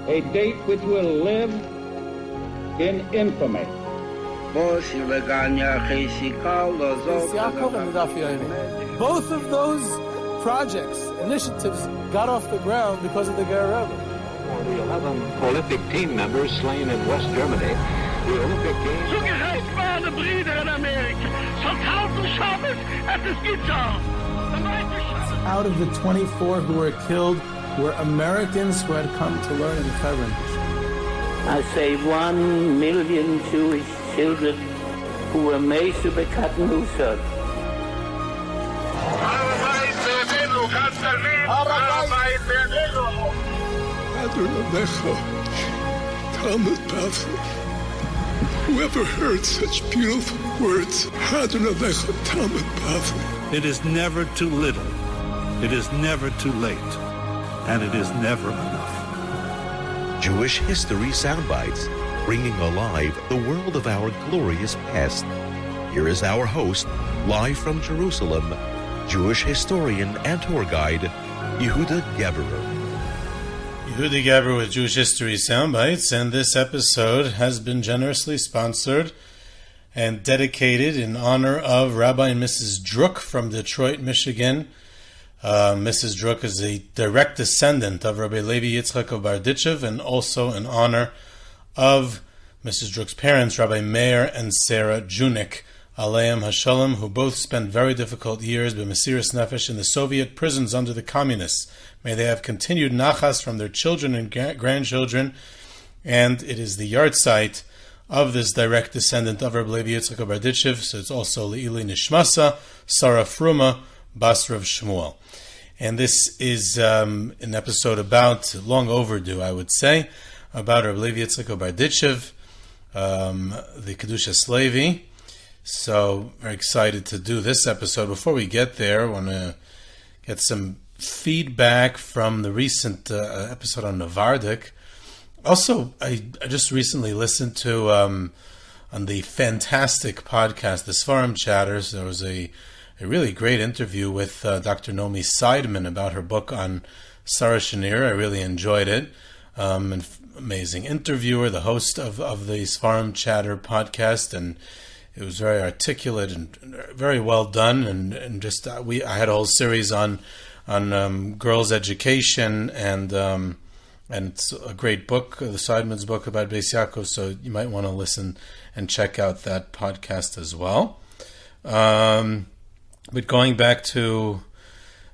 A date which will live in infamy. Both of those projects, initiatives, got off the ground because of the Ger Rebbe. The 11 Olympic team members slain in West Germany. The Olympic Games. Zugerecht waren Brüder in Amerika. Schon 1000 Shabbos at the Gitzah. Out of the 24 who were killed were Americans who had come to learn in Hebron. I say 1 million Jewish children who were made to be cut loose. Whoever heard such beautiful words? It is never too little. It is never too late. And it is never enough. Jewish History Soundbites, bringing alive the world of our glorious past. Here is our host, live from Jerusalem, Jewish historian and tour guide, Yehuda Geberer. Yehuda Geberer with Jewish History Soundbites, and this episode has been generously sponsored and dedicated in honor of Rabbi and Mrs. Druk from Detroit, Michigan. Mrs. Druk is a direct descendant of Rav Levi Yitzchak of Berditchev, and also in honor of Mrs. Druk's parents, Rabbi Meir and Sarah Junik, Aleim Hashalom, who both spent very difficult years b'mesiras nefesh in the Soviet prisons under the communists. May they have continued nachas from their children and grandchildren, and it is the yahrzeit of this direct descendant of Rav Levi Yitzchak of Berditchev, so it's also Le'ili Nishmasa, Sarah Fruma, Bas Rav Shmuel. And this is an episode about, long overdue I would say, about Rav Levi Yitzchak of Berditchev, the Kedushas Levi. So, very excited to do this episode. Before we get there, I want to get some feedback from the recent episode on Navardik. Also, I just recently listened to, on the fantastic podcast, the Sfarim Chatters, there was a really great interview with Dr. Nomi Seidman about her book on Sarah Shanir. I really enjoyed it. An amazing interviewer, the host of the Sfarim Chatter podcast, and it was very articulate and very well done. And just I had a whole series on girls' education, and it's a great book, the Seidman's book about Beis Yaakov. So you might want to listen and check out that podcast as well. But going back to,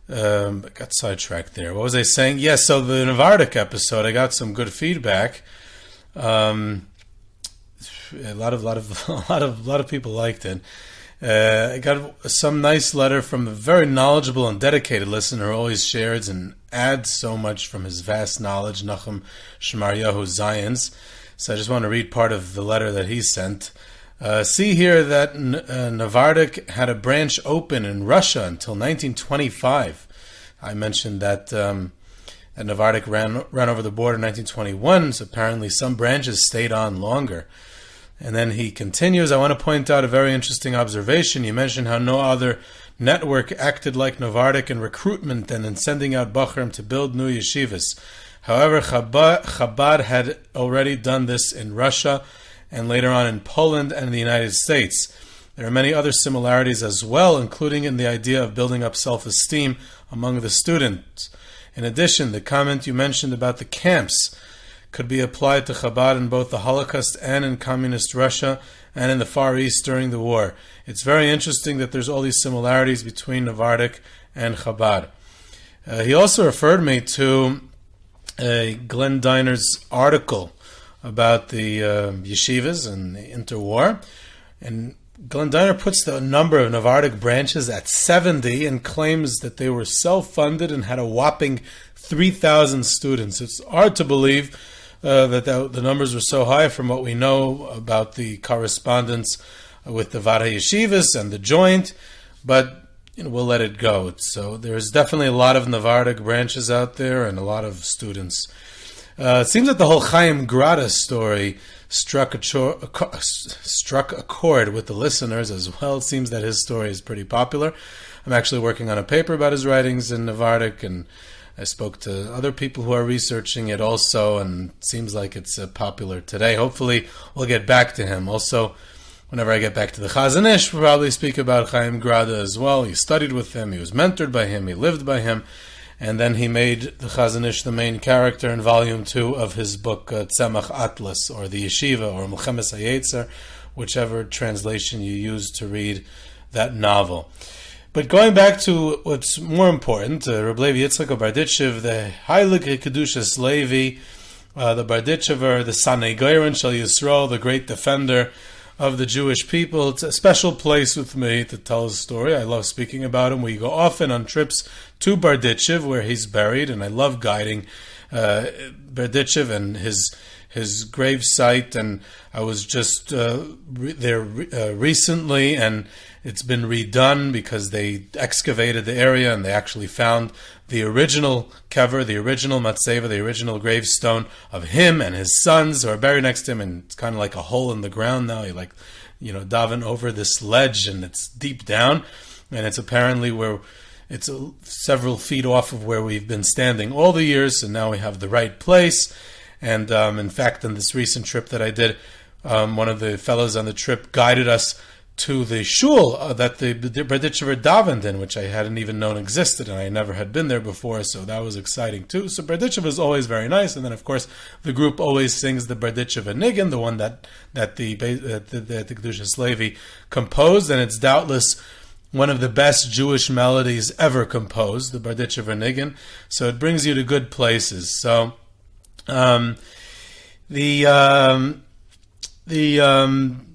I got sidetracked there. What was I saying? Yes, so the Navardik episode, I got some good feedback. A lot of people liked it. I got some nice letter from a very knowledgeable and dedicated listener who always shares and adds so much from his vast knowledge, Nachum Shemaryahu Zions. So I just want to read part of the letter that he sent. See here that Navardik had a branch open in Russia until 1925. I mentioned that Navardik ran over the border in 1921, so apparently some branches stayed on longer. And then he continues, I want to point out a very interesting observation. You mentioned how no other network acted like Navardik in recruitment and in sending out Bachrim to build new yeshivas. However, Chabad had already done this in Russia and later on in Poland and in the United States. There are many other similarities as well, including in the idea of building up self-esteem among the students. In addition, the comment you mentioned about the camps could be applied to Chabad in both the Holocaust and in communist Russia and in the Far East during the war. It's very interesting that there's all these similarities between Navardik and Chabad. He also referred me to Glenn Diner's article about the yeshivas and the interwar. And Glenn Diner puts the number of Navardik branches at 70 and claims that they were self-funded and had a whopping 3,000 students. It's hard to believe that the numbers were so high from what we know about the correspondence with the Vada Yeshivas and the Joint, but we'll let it go. So there's definitely a lot of Navardik branches out there and a lot of students. It seems that the whole Chaim Grada story struck a chord with the listeners as well. It seems that his story is pretty popular. I'm actually working on a paper about his writings in Navardic, and I spoke to other people who are researching it also, and it seems like it's popular today. Hopefully we'll get back to him. Also, whenever I get back to the Chazon Ish, we'll probably speak about Chaim Grada as well. He studied with him, he was mentored by him, he lived by him, and then he made the Chazon Ish the main character in volume 2 of his book Tzemach Atlas, or the Yeshiva, or Melchemes HaYetzer, whichever translation you use to read that novel. But going back to what's more important, Rav Levi Yitzchak of Berditchev, the Heilige Kedushas Levi, the Berditchever, the Sanei Goyren Shel Yisrael, the great defender of the Jewish people. It's a special place with me to tell his story. I love speaking about him. We go often on trips to Berditchev, where he's buried, and I love guiding Berditchev and his grave site. And I was just there recently, and it's been redone because they excavated the area and they actually found the original kever, the original matzeva, the original gravestone of him and his sons who are buried next to him, and it's kind of like a hole in the ground now. You daven over this ledge, and it's deep down, and it's apparently where it's several feet off of where we've been standing all the years, and now we have the right place. And in fact, on this recent trip that I did, one of the fellows on the trip guided us to the shul that the Berditchever davened in, which I hadn't even known existed, and I never had been there before, so that was exciting too. So Berditchev is always very nice, and then of course the group always sings the Berditchever Niggin, the one that the Kedushas Levi composed, and it's doubtless one of the best Jewish melodies ever composed, the Berditchever Niggin. So it brings you to good places. So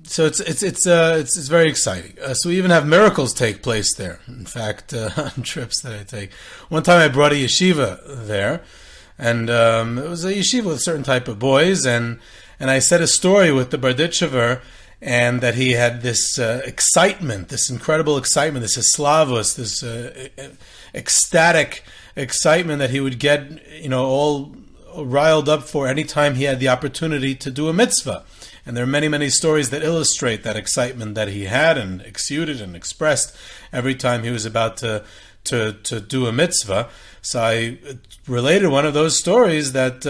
So it's very exciting. So we even have miracles take place there. In fact, on trips that I take, one time I brought a yeshiva there, and it was a yeshiva with a certain type of boys, and I said a story with the Berditchever, and that he had this excitement, this incredible excitement, this eslavos, this ecstatic excitement that he would get, all riled up for any time he had the opportunity to do a mitzvah. And there are many, many stories that illustrate that excitement that he had and exuded and expressed every time he was about to do a mitzvah. So I related one of those stories that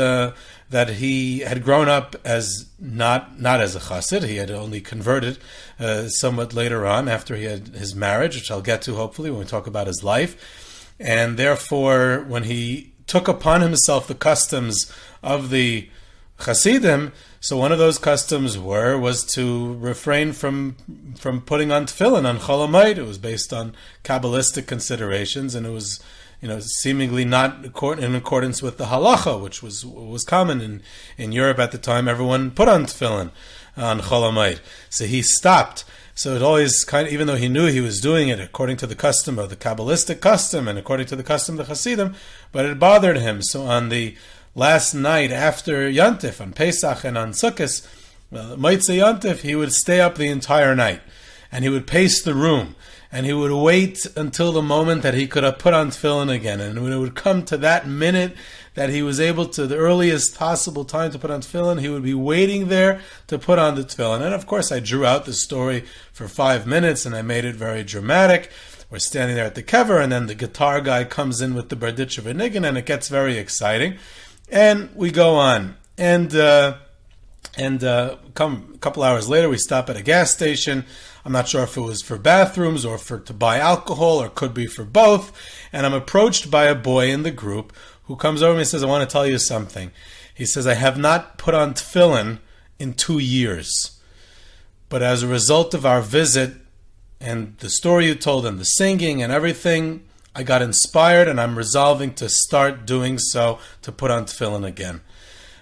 he had grown up as not as a chassid. He had only converted somewhat later on after he had his marriage, which I'll get to hopefully when we talk about his life. And therefore, when he took upon himself the customs of the Chassidim, so one of those customs was to refrain from putting on tefillin on Chol HaMoed. It was based on Kabbalistic considerations, and it was seemingly not in accordance with the halacha, which was common in Europe at the time. Everyone put on tefillin on Chol HaMoed. So he stopped. So it always even though he knew he was doing it according to the custom of the Kabbalistic custom and according to the custom of the Chassidim, but it bothered him. So on the last night after Yantif, on Pesach and on Sukkot, Motzei Yantif, he would stay up the entire night, and he would pace the room, and he would wait until the moment that he could have put on tefillin again. And when it would come to that minute that he was able to, the earliest possible time to put on tefillin, he would be waiting there to put on the tefillin. And of course I drew out the story for 5 minutes, and I made it very dramatic. We're standing there at the kever, and then the guitar guy comes in with the Berditchever Niggin, and it gets very exciting. And we go on, and a couple hours later, we stop at a gas station. I'm not sure if it was for bathrooms or to buy alcohol, or could be for both. And I'm approached by a boy in the group who comes over to me and says, "I want to tell you something." He says, "I have not put on tefillin in 2 years. But as a result of our visit and the story you told and the singing and everything, I got inspired, and I'm resolving to start doing so, to put on tefillin again."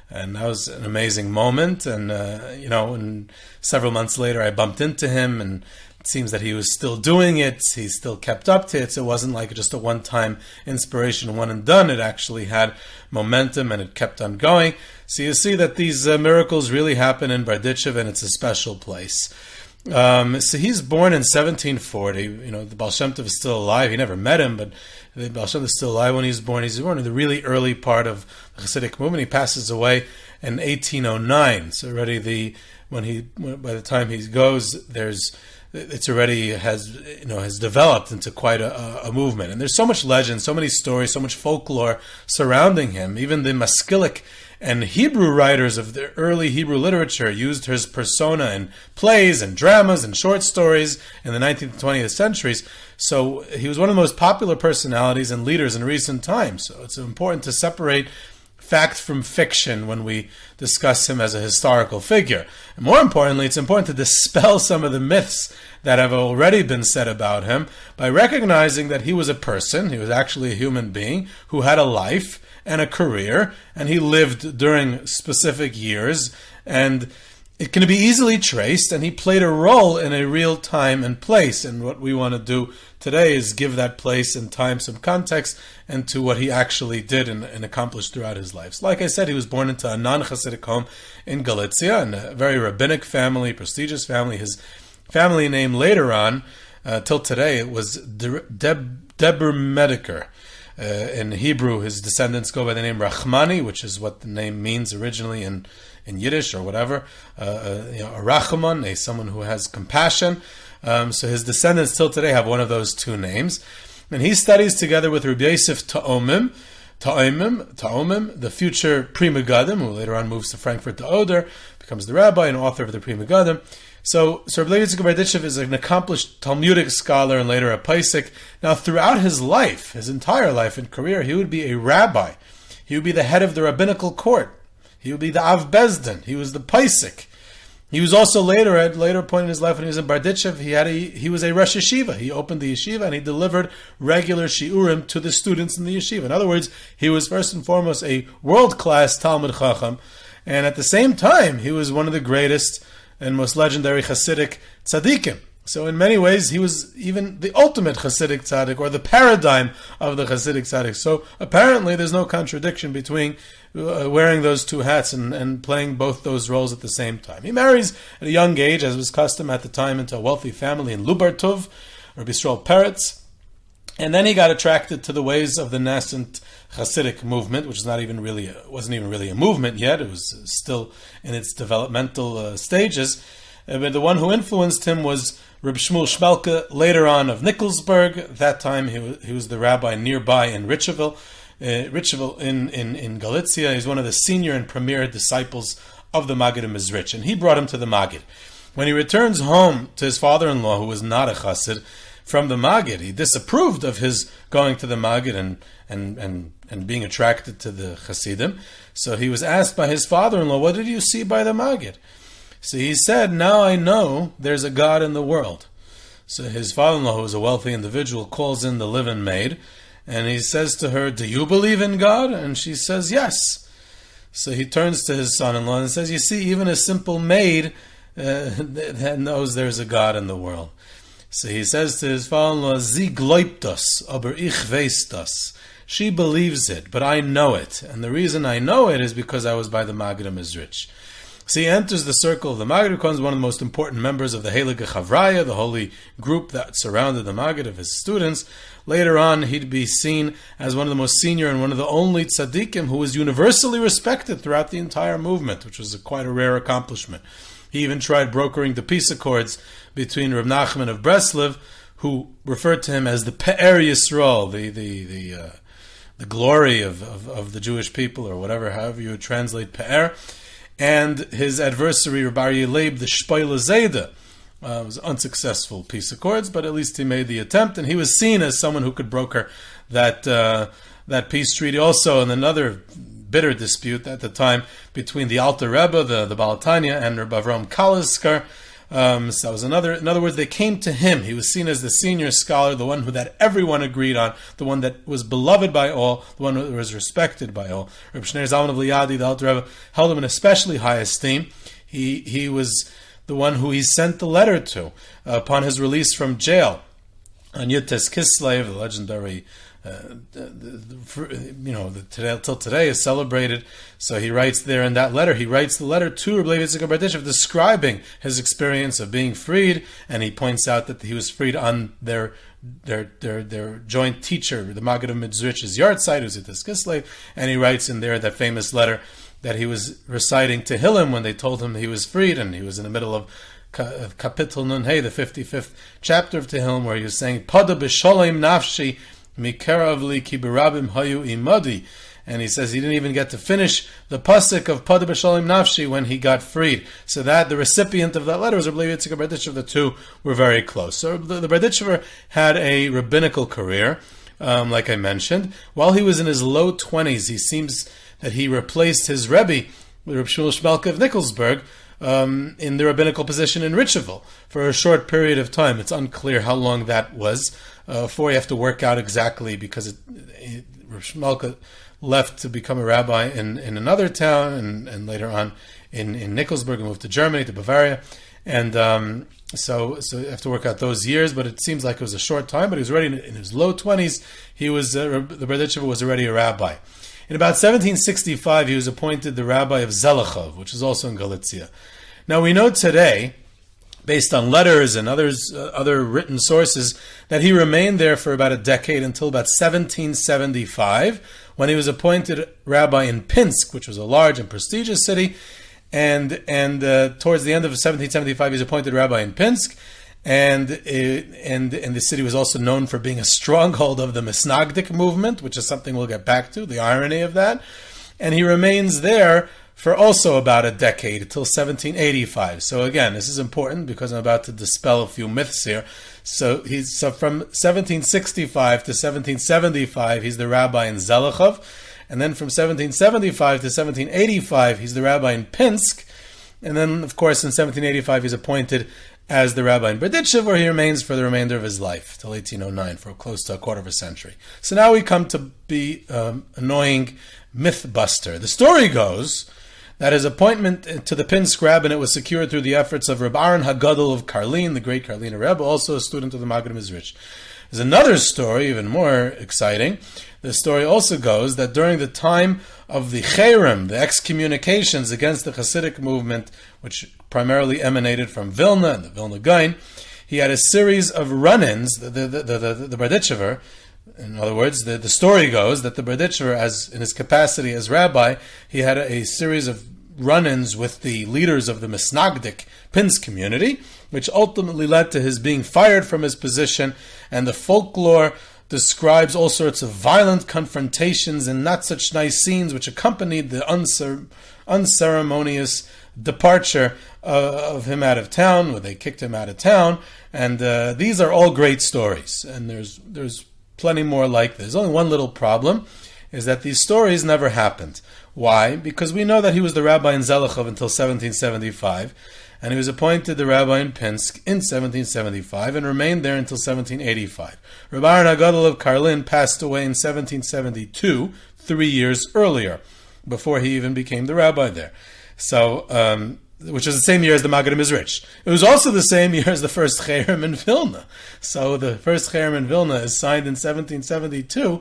And that was an amazing moment. And, and several months later, I bumped into him, and it seems that he was still doing it. He still kept up to it. So it wasn't like just a one-time inspiration, one and done. It actually had momentum, and it kept on going. So you see that these miracles really happen in Berditchev, and it's a special place. So he's born in 1740. The Baal Shem Tov is still alive. He never met him, but the Baal Shem Tov is still alive when he's born. He's born in the really early part of the Chassidic movement. He passes away in 1809. So already by the time he goes, there's it's already has developed into quite a movement. And there's so much legend, so many stories, so much folklore surrounding him. Even the Maskilic and Hebrew writers of the early Hebrew literature used his persona in plays and dramas and short stories in the 19th and 20th centuries. So he was one of the most popular personalities and leaders in recent times. So it's important to separate fact from fiction when we discuss him as a historical figure. And more importantly, it's important to dispel some of the myths that have already been said about him by recognizing that he was a person, he was actually a human being who had a life and a career, and he lived during specific years, and it can be easily traced, and he played a role in a real time and place. And what we want to do today is give that place and time some context and to what he actually did and accomplished throughout his life. So like I said, he was born into a non-Chassidic home in Galicia, in a very rabbinic family, prestigious family. His family name later on, till today, it was Deber Mediker. In Hebrew, his descendants go by the name Rachmani, which is what the name means originally in Yiddish or whatever. A Rachamon, someone who has compassion. So his descendants till today have one of those two names. And he studies together with Rabbi Yosef Ta'omim, the future Pri Megadim, who later on moves to Frankfurt to Oder, becomes the rabbi and author of the Pri Megadim. So Rav Levi Yitzchak of Berditchev is an accomplished Talmudic scholar and later a Paisik. Now, throughout his life, his entire life and career, he would be a rabbi. He would be the head of the rabbinical court. He would be the Av Bezdin. He was the Paisik. He was also later, at a later point in his life when he was in Berditchev, he was a Rosh Yeshiva. He opened the yeshiva and he delivered regular shiurim to the students in the yeshiva. In other words, he was first and foremost a world-class Talmud Chacham, and at the same time, he was one of the greatest and most legendary Chassidic tzaddikim. So in many ways, he was even the ultimate Chassidic tzaddik, or the paradigm of the Chassidic tzaddik. So apparently there's no contradiction between wearing those two hats and playing both those roles at the same time. He marries at a young age, as was custom at the time, into a wealthy family in Lubartov, or Bistro Peretz. And then he got attracted to the ways of the nascent Chassidic movement, which is wasn't even really a movement yet. It was still in its developmental stages. But the one who influenced him was Reb Shmuel Shmelke, later on of Nikolsburg. At that time, he was the rabbi nearby in Richeville in Galicia. He's one of the senior and premier disciples of the Maggid of Mezritch, and he brought him to the Maggid. When he returns home to his father-in-law, who was not a Chassid, from the Maggid, he disapproved of his going to the Maggid and being attracted to the Chassidim. So he was asked by his father-in-law, "What did you see by the Maggid?" So he said, "Now I know there's a God in the world." So his father-in-law, who was a wealthy individual, calls in the live-in maid, and he says to her, "Do you believe in God?" And she says, "Yes." So he turns to his son-in-law and says, "You see, even a simple maid that knows there's a God in the world." So he says to his father-in-law, "Sie glaubt das, aber ich weiß das." She believes it, but I know it. And the reason I know it is because I was by the Maggid of Mezritch. So he enters the circle of the Maggid, becomes one of the most important members of the Heilige Chavraya, the holy group that surrounded the Maggid of his students. Later on, he'd be seen as one of the most senior and one of the only tzaddikim who was universally respected throughout the entire movement, which was quite a rare accomplishment. He even tried brokering the peace accords between Reb Nachman of Breslov, who referred to him as the Pe'er Yisrael, the glory of the Jewish people, or whatever, however you would translate Pe'er, and his adversary, Reb Aryeh Leib, the Shpoile Zayda. It was unsuccessful peace accords, but at least he made the attempt, and he was seen as someone who could broker that peace treaty. Also, in another bitter dispute at the time between the Alter Rebbe, the Baal Tanya, and Reb Avram Kalisker. So that was another. In other words, they came to him. He was seen as the senior scholar, the one that everyone agreed on, the one that was beloved by all, the one that was respected by all. Reb Shneir Zalman of Liadi, the Alter Rebbe, held him in especially high esteem. He was the one who he sent the letter to upon his release from jail on Yud-Tes Kislev, the legendary. Till today is celebrated. So he writes there in that letter. He writes the letter to Rav Levi Yitzchak of Berditchev, describing his experience of being freed, and he points out that he was freed on their joint teacher, the Maggid of Mezritch's yard site, who's at Yud-Tes Kislev, and he writes in there that famous letter that he was reciting Tehillim when they told him he was freed, and he was in the middle of Kapitel Nun Hey, the 55th chapter of Tehillim, where he was saying, Pada b'sholem nafshi mikerav li ki berabim hayu imadi. And he says he didn't even get to finish the pasuk of Pada b'sholem nafshi when he got freed. So that the recipient of that letter was Rav Levi Yitzchak of Berditchev. The two were very close. So the Berditchever had a rabbinical career, like I mentioned. While he was in his low 20s, he seems that he replaced his Rebbe, Reb Shmuel Shmelke of Nikolsburg, in the rabbinical position in Richeville for a short period of time. It's unclear how long that was. For you have to work out exactly, because Reb Shmelke left to become a rabbi in another town, and later on in Nikolsburg, and moved to Germany, to Bavaria. And so you have to work out those years, but it seems like it was a short time. But he was already in his low 20s. He was the Berditchev was already a rabbi. In about 1765, he was appointed the rabbi of Zelichov, which is also in Galicia. Now we know today, based on letters and other written sources, that he remained there for about a decade, until about 1775, when he was appointed rabbi in Pinsk, which was a large and prestigious city. And towards the end of 1775, he was appointed rabbi in Pinsk. And the city was also known for being a stronghold of the Misnagdic movement, which is something we'll get back to, the irony of that. And he remains there for also about a decade, till 1785. So again, this is important because I'm about to dispel a few myths here. So from 1765 to 1775, he's the rabbi in Zelichov. And then from 1775 to 1785, he's the rabbi in Pinsk. And then, of course, in 1785, he's appointed as the rabbi in Berditchev, where he remains for the remainder of his life, till 1809, for close to a quarter of a century. So now we come to be annoying mythbuster. The story goes that his appointment to the Pinsk rabbinate was secured through the efforts of Reb Aaron Hagadol of Karlin, the great Karliner Rebbe, also a student of the Maggid of Mezritch. There's another story, even more exciting. The story also goes that during the time of the Cherem, the excommunications against the Chassidic movement, which primarily emanated from Vilna and the Vilna Gaon, he had a series of run-ins, the Berditchever. In other words, the story goes that the Berditchever, as in his capacity as rabbi, he had a series of run-ins with the leaders of the Misnagdic Pinsk community, which ultimately led to his being fired from his position. And the folklore describes all sorts of violent confrontations and not such nice scenes which accompanied the unceremonious departure of him out of town, where they kicked him out of town. And these are all great stories, and there's plenty more like this. There's only one little problem, is that these stories never happened. Why? Because we know that he was the rabbi in Zelichov until 1775, and he was appointed the rabbi in Pinsk in 1775 and remained there until 1785. Reb Aaron Hagadol of Karlin passed away in 1772, 3 years earlier, before he even became the rabbi there. So, which is the same year as the Maggid of Mezritch. It was also the same year as the first Cherem in Vilna. So the first Cherem in Vilna is signed in 1772,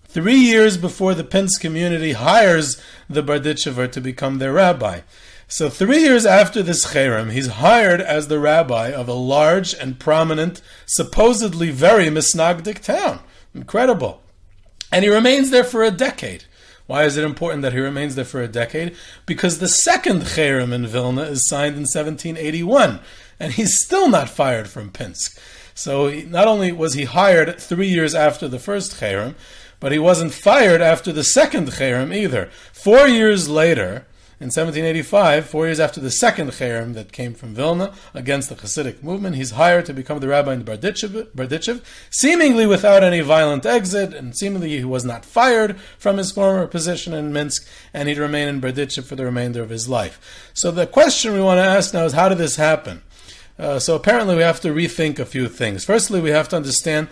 3 years before the Pinsk community hires the Berditchever to become their rabbi. So 3 years after this Cherem, he's hired as the rabbi of a large and prominent, supposedly very Misnagdic town. Incredible. And he remains there for a decade. Why is it important that he remains there for a decade? Because the second Cherem in Vilna is signed in 1781, and he's still not fired from Pinsk. So not only was he hired 3 years after the first Cherem, but he wasn't fired after the second Cherem either. 4 years later, in 1785, 4 years after the second Cherem that came from Vilna against the Chassidic movement, he's hired to become the rabbi in Berditchev, seemingly without any violent exit, and seemingly he was not fired from his former position in Minsk, and he'd remain in Berditchev for the remainder of his life. So the question we want to ask now is, how did this happen? So apparently we have to rethink a few things. Firstly, we have to understand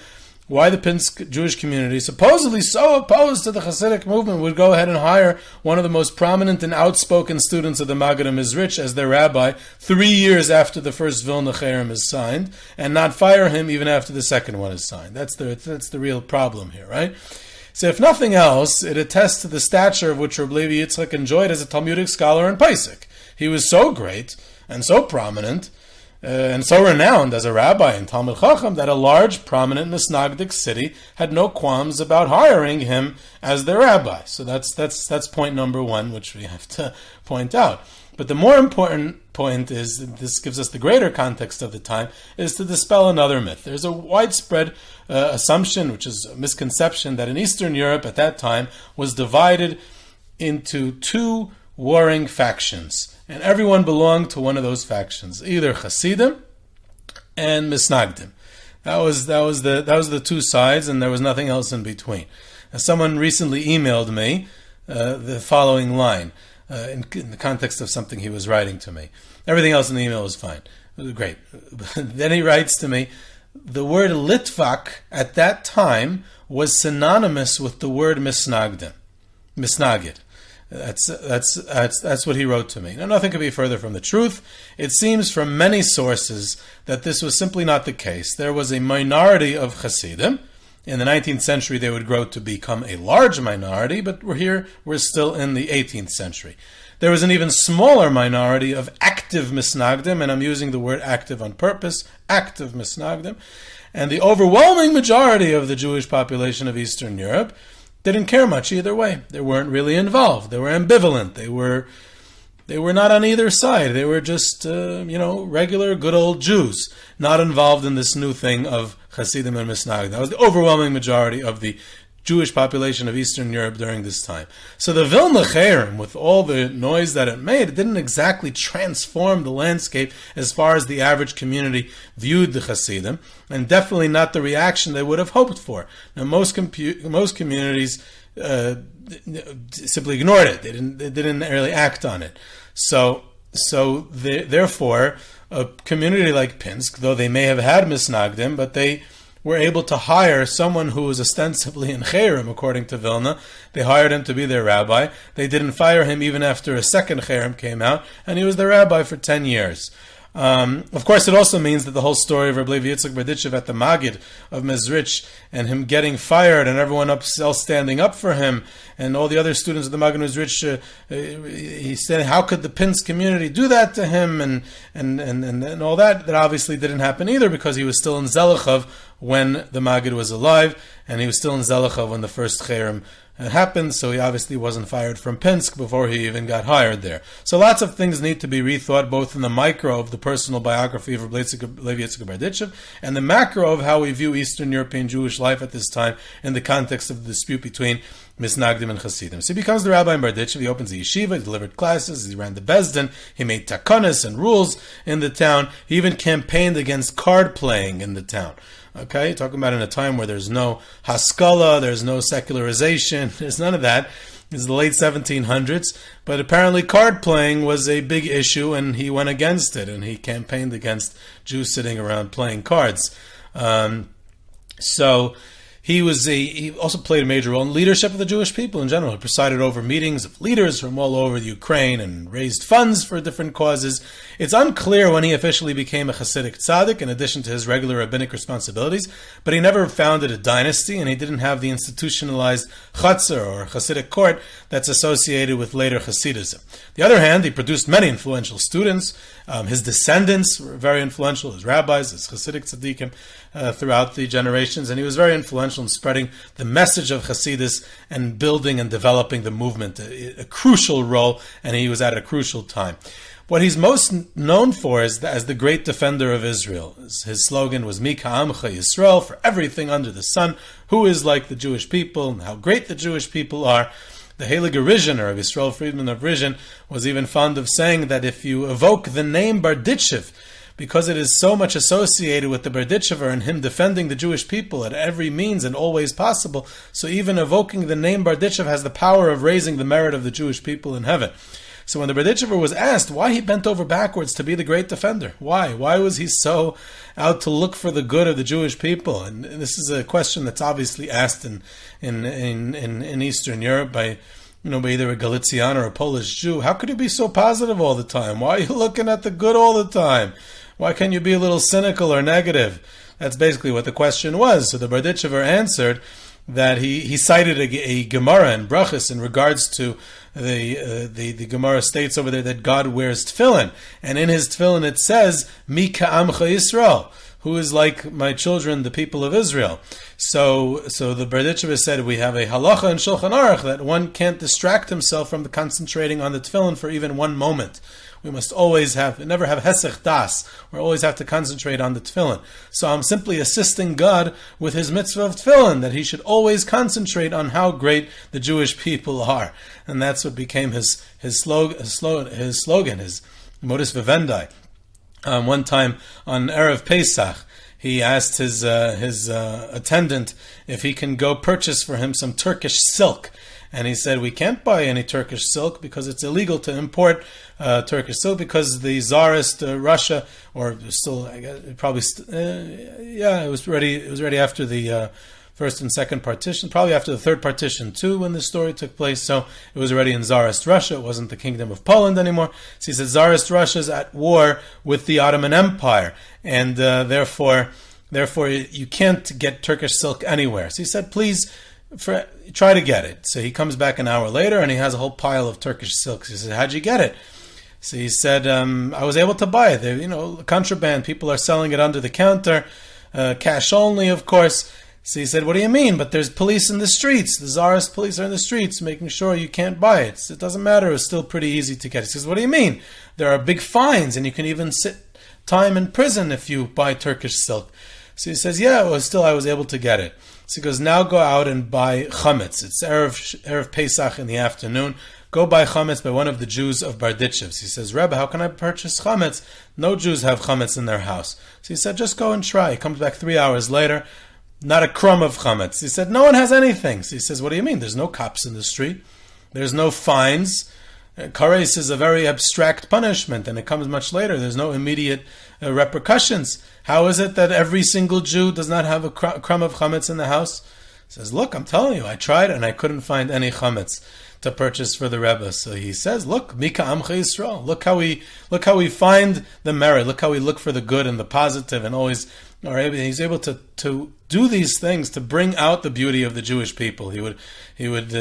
why the Pinsk Jewish community, supposedly so opposed to the Chassidic movement, would go ahead and hire one of the most prominent and outspoken students of the Maggid of Mezritch as their rabbi 3 years after the first Vilna Cherem is signed, and not fire him even after the second one is signed. That's the real problem here, right? So if nothing else, it attests to the stature of which Rav Levi Yitzchak enjoyed as a Talmudic scholar and Paisik. He was so great and so prominent and so renowned as a rabbi and Talmud Chacham that a large, prominent Misnagdic city had no qualms about hiring him as their rabbi. So that's point number one, which we have to point out. But the more important point is, this gives us the greater context of the time, is to dispel another myth. There's a widespread assumption, which is a misconception, that in Eastern Europe at that time was divided into two warring factions. And everyone belonged to one of those factions, either Chassidim and Misnagdim. That was the two sides, and there was nothing else in between. Now, someone recently emailed me the following line in the context of something he was writing to me. Everything else in the email was fine. It was great. Then he writes to me, the word Litvak at that time was synonymous with the word Misnagdim, Misnagid. That's what he wrote to me. Now, nothing could be further from the truth. It seems from many sources that this was simply not the case. There was a minority of Chassidim. In the 19th century, they would grow to become a large minority, but we're still in the 18th century. There was an even smaller minority of active Misnagdim, and I'm using the word active on purpose, active Misnagdim. And the overwhelming majority of the Jewish population of Eastern Europe didn't care much either way. They weren't really involved. They were ambivalent. They were not on either side. They were just, regular, good old Jews, not involved in this new thing of Hasidim and Misnagdim. That was the overwhelming majority of the Jewish population of Eastern Europe during this time. So the Vilna Cherem, with all the noise that it made, it didn't exactly transform the landscape as far as the average community viewed the Hasidim, and definitely not the reaction they would have hoped for. Now, most communities simply ignored it. They didn't really act on it. So therefore, a community like Pinsk, though they may have had Misnagdim, but they were able to hire someone who was ostensibly in Cherem, according to Vilna. They hired him to be their rabbi. They didn't fire him even after a second Cherem came out, and he was their rabbi for 10 years. Of course, it also means that the whole story of Rav Levi Yitzchak of Berditchev at the Maggid of Mezritch, and him getting fired, and everyone else standing up for him, and all the other students of the Maggid of Mezritch, he said, how could the Pinsk community do that to him, and all that obviously didn't happen either, because he was still in Zelichov when the Maggid was alive, and he was still in Zelichov when the first Cherem happened, so he obviously wasn't fired from Pinsk before he even got hired there. So lots of things need to be rethought, both in the micro of the personal biography of Rav Levi Yitzchak of Berditchev, and the macro of how we view Eastern European Jewish life at this time in the context of the dispute between Misnagdim and Hasidim. So he becomes the rabbi in Berditchev, he opens the yeshiva, he delivered classes, he ran the Bezdin, he made takonis and rules in the town, he even campaigned against card playing in the town. Okay, talking about in a time where there's no Haskalah, there's no secularization, there's none of that. It's the late 1700s, but apparently card playing was a big issue, and he went against it, and he campaigned against Jews sitting around playing cards. So he also played a major role in leadership of the Jewish people in general. He presided over meetings of leaders from all over the Ukraine and raised funds for different causes. It's unclear when he officially became a Chassidic tzaddik, in addition to his regular rabbinic responsibilities, but he never founded a dynasty, and he didn't have the institutionalized chutzner or Chassidic court that's associated with later Chassidism. On the other hand, he produced many influential students. His descendants were very influential as rabbis, as Chassidic tzaddikim throughout the generations, and he was very influential in spreading the message of Chassidus and building and developing the movement, a crucial role, and he was at a crucial time. What he's most known for is as the great defender of Israel. His slogan was Mi Ka'amcha Yisrael, for everything under the sun, who is like the Jewish people, and how great the Jewish people are. The Heilige Rishon, or Yisrael Friedman of Rishon, was even fond of saying that if you evoke the name Berditchev, because it is so much associated with the Berditchever and him defending the Jewish people at every means and always possible, so even evoking the name Berditchev has the power of raising the merit of the Jewish people in heaven. So when the Berditchever was asked why he bent over backwards to be the great defender, why was he so out to look for the good of the Jewish people? And this is a question that's obviously asked in Eastern Europe by either a Galician or a Polish Jew. How could you be so positive all the time? Why are you looking at the good all the time? Why can't you be a little cynical or negative? That's basically what the question was. So the Berditchever answered that he cited a Gemara in Brachos in regards to the Gemara states over there that God wears tefillin, and in his tefillin it says Mi ka'amcha Yisrael, who is like my children, the people of Israel. So the Berditchev said we have a halacha in Shulchan Aruch that one can't distract himself from concentrating on the tefillin for even one moment. We must always never have hesech das. We always have to concentrate on the tefillin. So I'm simply assisting God with his mitzvah of tefillin, that he should always concentrate on how great the Jewish people are. And that's what became his slogan, his modus vivendi. One time on Erev Pesach, he asked his attendant if he can go purchase for him some Turkish silk. And he said, we can't buy any Turkish silk because it's illegal to import Turkish silk, because the Tsarist Russia, or still, I guess, it was ready after the first and second partition, probably after the third partition too, when this story took place. So it was already in Tsarist Russia. It wasn't the Kingdom of Poland anymore. So he said, Tsarist Russia is at war with the Ottoman Empire, and therefore you can't get Turkish silk anywhere. So he said, please, try to get it. So he comes back an hour later and he has a whole pile of Turkish silks. He said, how'd you get it? So he said, I was able to buy it. Contraband. People are selling it under the counter, cash only, of course. So he said, what do you mean? But there's police in the streets. The Tsarist police are in the streets making sure you can't buy it. So it doesn't matter. It's still pretty easy to get it. He says, what do you mean? There are big fines and you can even sit time in prison if you buy Turkish silk. So he says, I was able to get it. So he goes, now go out and buy chametz. It's Erev Pesach in the afternoon. Go buy chametz by one of the Jews of Berditchev. So he says, Rebbe, how can I purchase chametz? No Jews have chametz in their house. So he said, just go and try. He comes back 3 hours later, not a crumb of chametz. He said, no one has anything. So he says, what do you mean? There's no cops in the street. There's no fines. Kares is a very abstract punishment, and it comes much later. There's no immediate repercussions. How is it that every single Jew does not have a crumb of chametz in the house? He says, look, I'm telling you, I tried and I couldn't find any chametz to purchase for the Rebbe. So he says, look, Mika Amcha Yisrael. Look how we find the merit. Look how we look for the good and the positive, and always he's able to do these things to bring out the beauty of the Jewish people. He would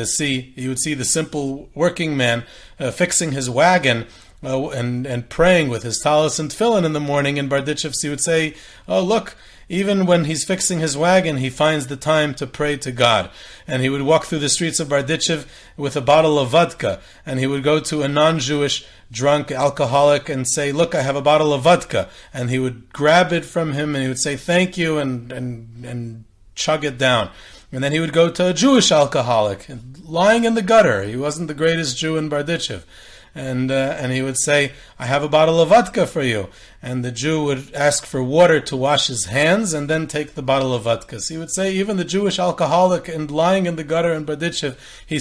see the simple working man fixing his wagon and praying with his talis and tefillin in the morning in Berditchev. He would say, oh look, even when he's fixing his wagon, he finds the time to pray to God. And he would walk through the streets of Berditchev with a bottle of vodka, and he would go to a non-Jewish drunk alcoholic and say, look, I have a bottle of vodka. And he would grab it from him and he would say, thank you, and chug it down. And then he would go to a Jewish alcoholic lying in the gutter. He wasn't the greatest Jew in Berditchev. And he would say, I have a bottle of vodka for you. And the Jew would ask for water to wash his hands and then take the bottle of vodka. So he would say, even the Jewish alcoholic and lying in the gutter in Berditchev, he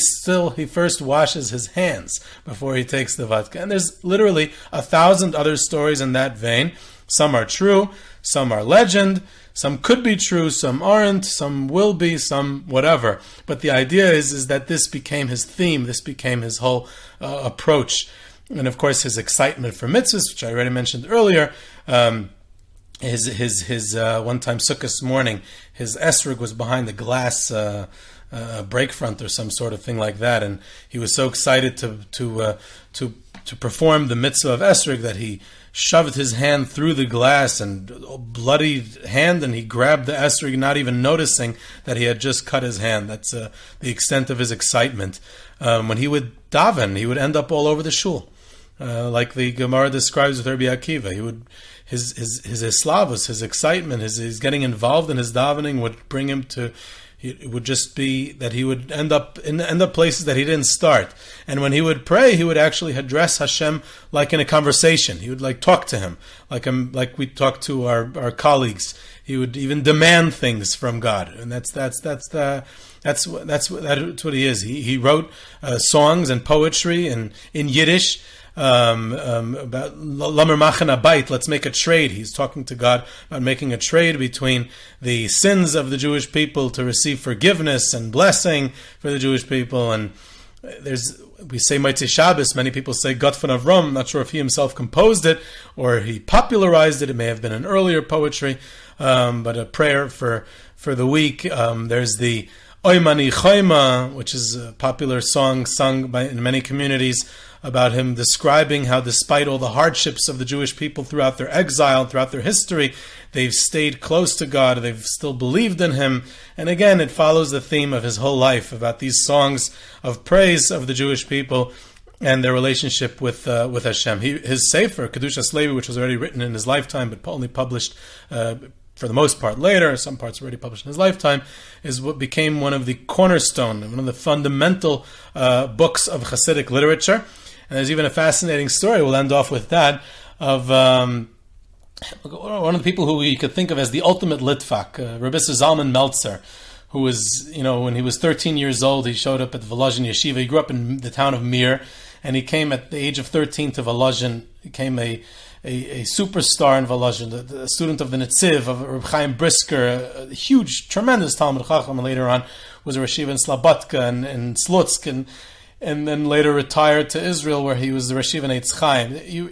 first washes his hands before he takes the vodka. And there's literally 1,000 other stories in that vein. Some are true, some are legend, some could be true, some aren't, some will be, some whatever. But the idea is that this became his theme, this became his whole approach. And of course his excitement for mitzvahs, which I already mentioned earlier. His one time Sukkot morning, his esrog was behind the glass break front or some sort of thing like that, and he was so excited to perform the mitzvah of esrog that he shoved his hand through the glass and bloodied hand, and he grabbed the esrog, not even noticing that he had just cut his hand. That's the extent of his excitement. When he would daven, he would end up all over the shul, like the Gemara describes with Rabbi Akiva. He would his eslavus, his excitement, his getting involved in his davening would bring him to. It would just be that he would end up places that he didn't start. And when he would pray, he would actually address Hashem like in a conversation. He would talk to him like we talk to our colleagues. He would even demand things from God, and that's what he is. He wrote songs and poetry in Yiddish. About Lamer Machen Abayit, let's make a trade. He's talking to God about making a trade between the sins of the Jewish people to receive forgiveness and blessing for the Jewish people. And we say Motzei Shabbos, many people say Gott von Avram. I'm not sure if he himself composed it or he popularized it. It may have been an earlier poetry, but a prayer for the week. There's the Oy Mani Choyma, which is a popular song sung in many communities about him describing how despite all the hardships of the Jewish people throughout their exile, throughout their history, they've stayed close to God, they've still believed in Him. And again, it follows the theme of his whole life about these songs of praise of the Jewish people and their relationship with Hashem. His Sefer, Kedushas Levi, which was already written in his lifetime, but only published for the most part later, some parts already published in his lifetime, is what became one of the cornerstone, one of the fundamental books of Chassidic literature. And there's even a fascinating story, we'll end off with that, of one of the people who you could think of as the ultimate litvak, Rabbi Zalman Meltzer, who was, when he was 13 years old, he showed up at Volozhin Yeshiva. He grew up in the town of Mir, and he came at the age of 13 to Volozhin, became a superstar in Volozhin, a student of the Netziv, of Reb Chaim Brisker, a huge, tremendous Talmud Chacham, and later on was a Rashiva in Slobodka and Slutsk, and then later retired to Israel, where he was the Rashiva in Eitz Chaim. You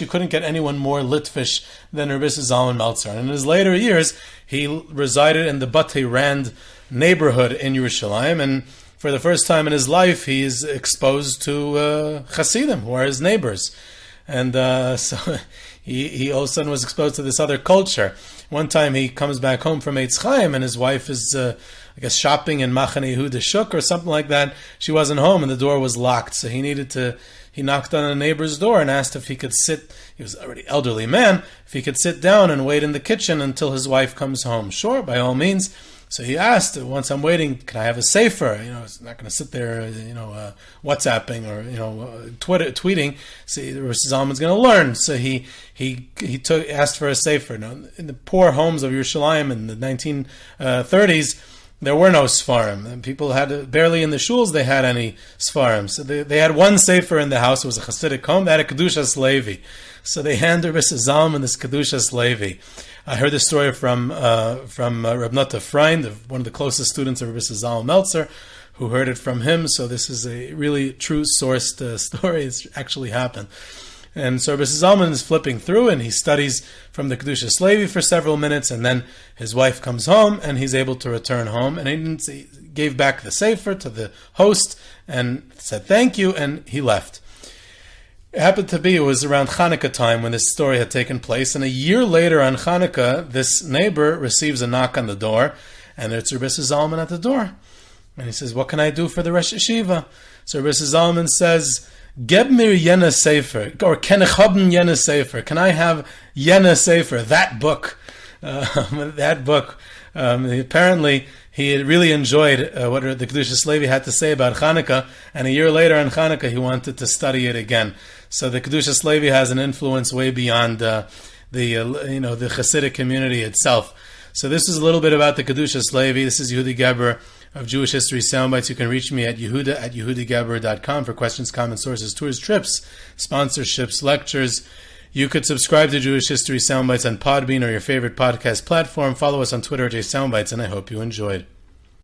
couldn't get anyone more Litvish than Rabbi Zalman Meltzer. And in his later years, he resided in the Batei Rand neighborhood in Yerushalayim, and for the first time in his life, he is exposed to Chassidim, who are his neighbors. And so he all of a sudden was exposed to this other culture. One time he comes back home from Eitz Chaim, and his wife is, I guess, shopping in Machane Yehuda Shuk or something like that. She wasn't home, and the door was locked. So he knocked on a neighbor's door and asked if he could sit. He was already an elderly man. If he could sit down and wait in the kitchen until his wife comes home. Sure, by all means. So he asked, once I'm waiting, can I have a sefer? It's not going to sit there, WhatsApping or tweeting. See, Rosh Zalman's going to learn. So he asked for a sefer. Now, in the poor homes of Yerushalayim in the 1930s, there were no Sfarim. And people had barely in the shuls they had any Sfarim. So they had one sefer in the house. It was a Chassidic home. They had a Kedushas Levi. So they handed Rabbi Zalman this Kedushas Levi. I heard this story from Reb Nata Freund, one of the closest students of Rabbi Zalman Meltzer, who heard it from him. So this is a really true sourced story. It's actually happened. And so Rabbi Zalman is flipping through, and he studies from the Kedushas Levi for several minutes, and then his wife comes home, and he's able to return home. And he gave back the sefer to the host and said thank you, and he left. It happened to be, it was around Hanukkah time when this story had taken place, and a year later on Hanukkah, this neighbor receives a knock on the door, and it's Rabbi Zalman at the door. And he says, what can I do for the Rosh Yeshiva? So Rabbi Zalman says, Geb mir Yena Sefer, or Ken ich haben Yena Sefer? Can I have Yena Sefer, that book? That book. Apparently, he had really enjoyed what the Kedushas Levi had to say about Hanukkah, and a year later on Hanukkah, he wanted to study it again. So the Kedushas Levi has an influence way beyond the Chassidic community itself. So this is a little bit about the Kedushas Levi. This is Yehudi Geber of Jewish History Soundbites. You can reach me at yehuda@yehudigeber.com for questions, comments, sources, tours, trips, sponsorships, lectures. You could subscribe to Jewish History Soundbites on Podbean or your favorite podcast platform. Follow us on Twitter at JSoundbites, and I hope you enjoyed.